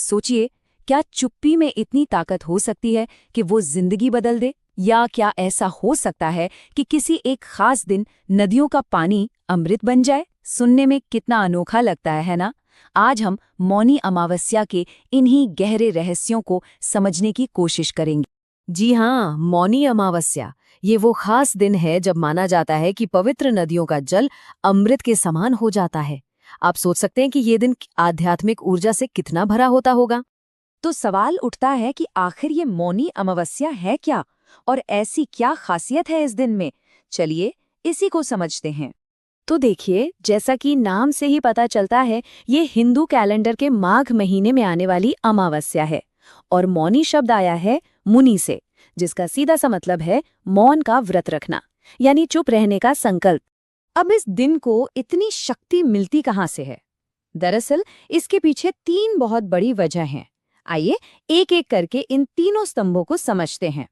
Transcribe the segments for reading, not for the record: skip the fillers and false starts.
सोचिए, क्या चुप्पी में इतनी ताकत हो सकती है कि वो जिंदगी बदल दे? या क्या ऐसा हो सकता है कि किसी एक खास दिन नदियों का पानी अमृत बन जाए? सुनने में कितना अनोखा लगता है ना? आज हम मौनी अमावस्या के इन्हीं गहरे रहस्यों को समझने की कोशिश करेंगे। जी हाँ, मौनी अमावस्या ये वो खास दिन है जब माना जाता है कि पवित्र नदियों का जल अमृत के समान हो जाता है। आप सोच सकते हैं कि ये दिन आध्यात्मिक ऊर्जा से कितना भरा होता होगा। तो सवाल उठता है कि आखिर ये मौनी अमावस्या है क्या, और ऐसी क्या खासियत है इस दिन में? चलिए इसी को समझते हैं। तो देखिए, जैसा कि नाम से ही पता चलता है, ये हिंदू कैलेंडर के माघ महीने में आने वाली अमावस्या है। और मौनी शब्द आया है मुनि से, जिसका सीधा सा मतलब है मौन का व्रत रखना, यानी चुप रहने का संकल्प। अब इस दिन को इतनी शक्ति मिलती कहाँ से है? दरअसल इसके पीछे 3 बहुत बड़ी वजह हैं। आइए एक एक करके इन तीनों स्तंभों को समझते हैं।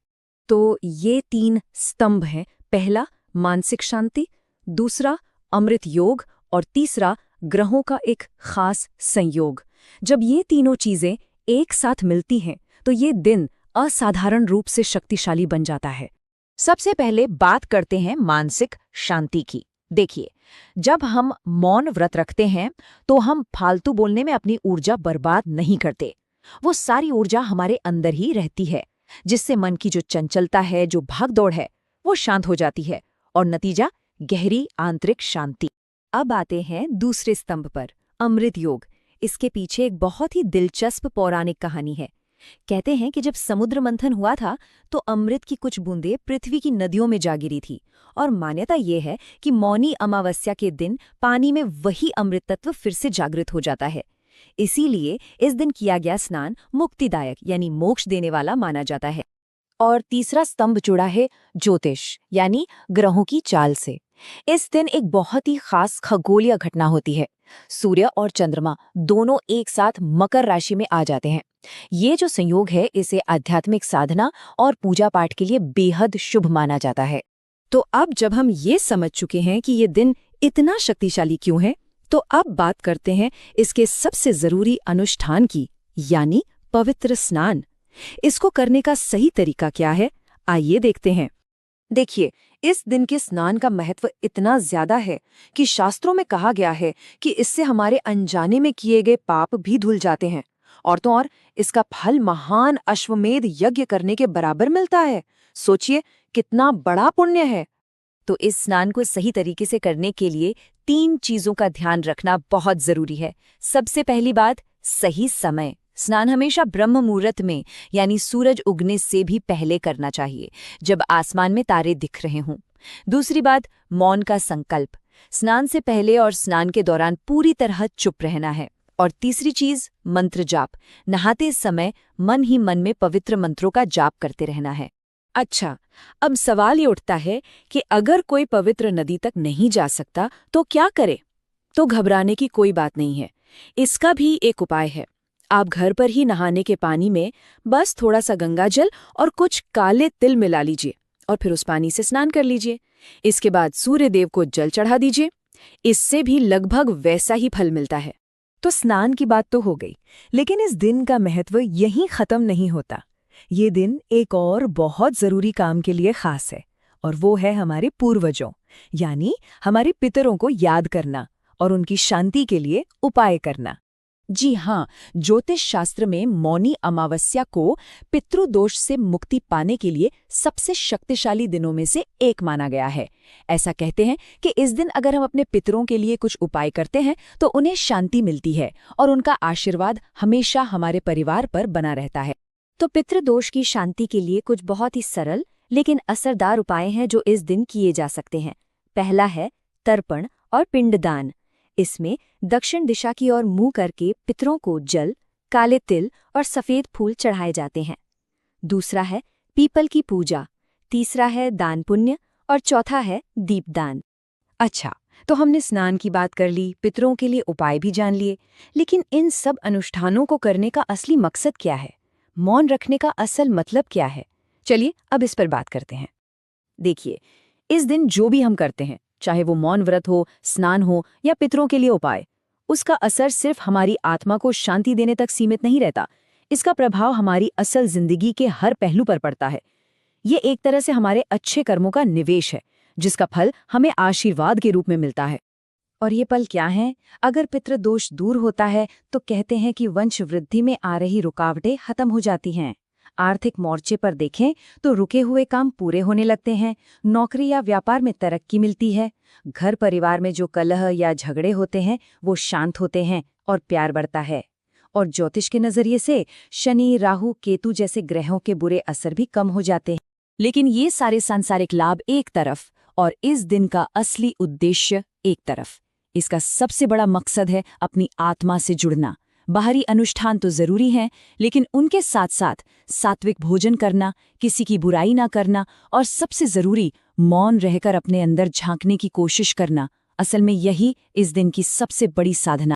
तो ये 3 स्तंभ हैं। पहला, मानसिक शांति। दूसरा, अमृत योग। और तीसरा, ग्रहों का एक खास संयोग। जब ये तीनों चीजें एक साथ मिलती हैं तो ये दिन असाधारण रूप से शक्तिशाली बन जाता है। सबसे पहले बात करते हैं मानसिक शांति की। देखिए, जब हम मौन व्रत रखते हैं तो हम फालतू बोलने में अपनी ऊर्जा बर्बाद नहीं करते। वो सारी ऊर्जा हमारे अंदर ही रहती है, जिससे मन की जो चंचलता है, जो भागदौड़ है, वो शांत हो जाती है और नतीजा गहरी आंतरिक शांति। अब आते हैं दूसरे स्तंभ पर, अमृत योग। इसके पीछे एक बहुत ही दिलचस्प पौराणिक कहानी है। कहते हैं कि जब समुद्र मंथन हुआ था तो अमृत की कुछ बूंदें पृथ्वी की नदियों में जा गिरी थी, और मान्यता ये है कि मौनी अमावस्या के दिन पानी में वही अमृत तत्व फिर से जागृत हो जाता है। इसीलिए इस दिन किया गया स्नान मुक्तिदायक यानी मोक्ष देने वाला माना जाता है। और तीसरा स्तंभ जुड़ा है ज्योतिष यानी ग्रहों की चाल से। इस दिन एक बहुत ही खास खगोलीय घटना होती है। सूर्य और चंद्रमा दोनों एक साथ मकर राशि में आ जाते हैं। ये जो संयोग है, इसे आध्यात्मिक साधना और पूजा पाठ के लिए बेहद शुभ माना जाता है। तो अब जब हम ये समझ चुके हैं कि ये दिन इतना शक्तिशाली क्यों है, तो अब बात करते हैं इसके सबसे जरूरी अनुष्ठान की, यानी पवित्र स्नान। इसको करने का सही तरीका क्या है, आइए देखते हैं। देखिए, इस दिन के स्नान का महत्व इतना ज्यादा है कि शास्त्रों में कहा गया है कि इससे हमारे अनजाने में किए गए पाप भी धुल जाते हैं। और तो और इसका फल महान अश्वमेध यज्ञ करने के बराबर मिलता है। सोचिए कितना बड़ा पुण्य है। तो इस स्नान को सही तरीके से करने के लिए 3 चीजों का ध्यान रखना बहुत जरूरी है। सबसे पहली बात, सही समय। स्नान हमेशा ब्रह्म मुहूर्त में यानी सूरज उगने से भी पहले करना चाहिए, जब आसमान में तारे दिख रहे हों। दूसरी बात, मौन का संकल्प। स्नान से पहले और स्नान के दौरान पूरी तरह चुप रहना है। और तीसरी चीज, मंत्र जाप। नहाते समय मन ही मन में पवित्र मंत्रों का जाप करते रहना है। अच्छा, अब सवाल ये उठता है कि अगर कोई पवित्र नदी तक नहीं जा सकता तो क्या करे? तो घबराने की कोई बात नहीं है। इसका भी एक उपाय है। आप घर पर ही नहाने के पानी में बस थोड़ा सा गंगाजल और कुछ काले तिल मिला लीजिए और फिर उस पानी से स्नान कर लीजिए। इसके बाद सूर्य देव को जल चढ़ा दीजिए। इससे भी लगभग वैसा ही फल मिलता है। तो स्नान की बात तो हो गई, लेकिन इस दिन का महत्व यहीं खत्म नहीं होता। ये दिन एक और बहुत जरूरी काम के लिए खास है, और वो है हमारे पूर्वजों यानी हमारे पितरों को याद करना और उनकी शांति के लिए उपाय करना। जी हाँ, ज्योतिष शास्त्र में मौनी अमावस्या को पितृदोष से मुक्ति पाने के लिए सबसे शक्तिशाली दिनों में से एक माना गया है। ऐसा कहते हैं कि इस दिन अगर हम अपने पितरों के लिए कुछ उपाय करते हैं तो उन्हें शांति मिलती है और उनका आशीर्वाद हमेशा हमारे परिवार पर बना रहता है। तो पितृदोष की शांति के लिए कुछ बहुत ही सरल लेकिन असरदार उपाय हैं जो इस दिन किए जा सकते हैं। पहला है तर्पण और पिंडदान। इसमें दक्षिण दिशा की ओर मुंह करके पितरों को जल, काले तिल और सफेद फूल चढ़ाए जाते हैं। दूसरा है पीपल की पूजा। तीसरा है दान पुण्य और चौथा है दीपदान। अच्छा, तो हमने स्नान की बात कर ली, पितरों के लिए उपाय भी जान लिए, लेकिन इन सब अनुष्ठानों को करने का असली मकसद क्या है? मौन रखने का असल मतलब क्या है? चलिए अब इस पर बात करते हैं। देखिए, इस दिन जो भी हम करते हैं, चाहे वो मौन व्रत हो, स्नान हो या पितरों के लिए उपाय, उसका असर सिर्फ हमारी आत्मा को शांति देने तक सीमित नहीं रहता, इसका प्रभाव हमारी असल जिंदगी के हर पहलू पर पड़ता है। ये एक तरह से हमारे अच्छे कर्मों का निवेश है, जिसका फल हमें आशीर्वाद के रूप में मिलता है। और ये पल क्या हैं? अगर पितृदोष दूर होता है तो कहते हैं कि वंश वृद्धि में आ रही रुकावटें खत्म हो जाती हैं। आर्थिक मोर्चे पर देखें तो रुके हुए काम पूरे होने लगते हैं, नौकरी या व्यापार में तरक्की मिलती है, घर परिवार में जो कलह या झगड़े होते हैं वो शांत होते हैं और प्यार बढ़ता है। और ज्योतिष के नजरिए से शनि, राहु, केतु जैसे ग्रहों के बुरे असर भी कम हो जाते हैं। लेकिन ये सारे सांसारिक लाभ एक तरफ और इस दिन का असली उद्देश्य एक तरफ। इसका सबसे बड़ा मकसद है अपनी आत्मा से जुड़ना। बाहरी अनुष्ठान तो जरूरी हैं, लेकिन उनके साथ साथ सात्विक भोजन करना, किसी की बुराई ना करना और सबसे जरूरी मौन रहकर अपने अंदर झांकने की कोशिश करना, असल में यही इस दिन की सबसे बड़ी साधना